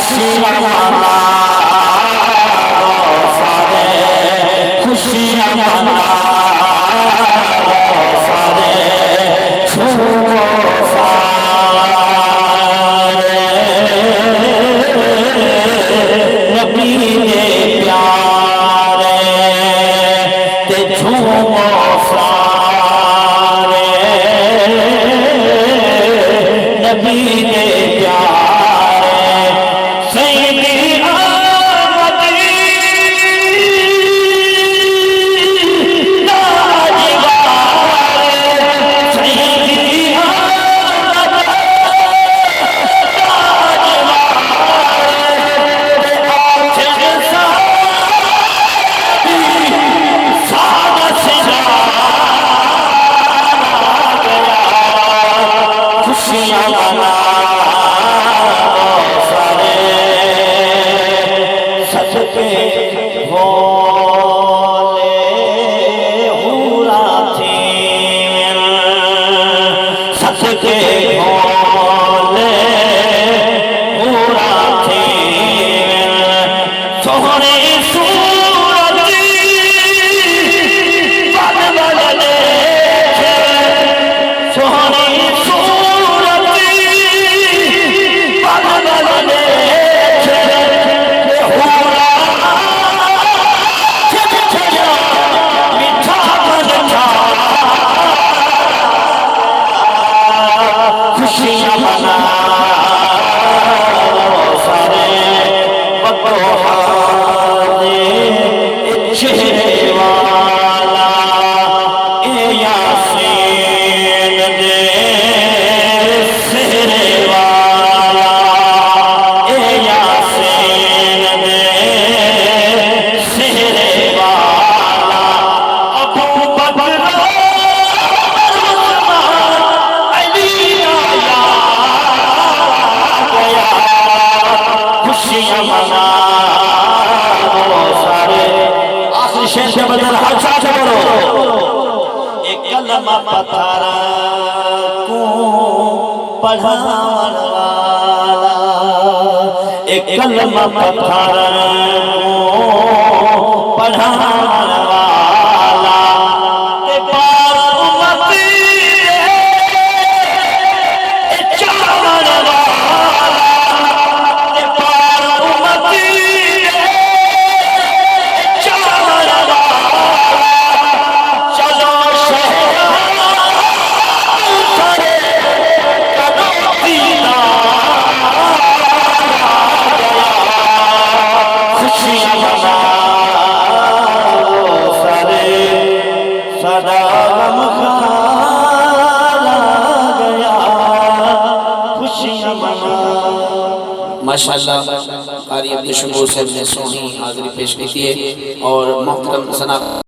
खुशियाँ मना सारे, खुशियाँ मना सारे, छूओ सारे नबी दे प्यारे ते छूओ सारे नबी दे प्यारे सैयदी आमदी नाजिवारे सैयदी आमदी नाजिवारे सादा से खुशियाँ मना सारे सदके बोले हुरा थी सदके बोले हुरा थी सोहने खुशियाँ मना सारे बदोहारे चेहरे वाला ए यासीन दे सेहरे वाला ए यासीन दे सेहरे वाला अबू बकर खुशियाँ मना सारे आखिरी शेर के बदल हर साथ बोलो एक कलमा पथरा को पढ़ावन वाला एक कलमा पथरा को पढ़ावन वाला ते पार उम्मती चावन माशाअल्लाह कारी अब्दुल शकूर साहब ने सोहनी हाज़िरी पेश की है और मोहतरम सना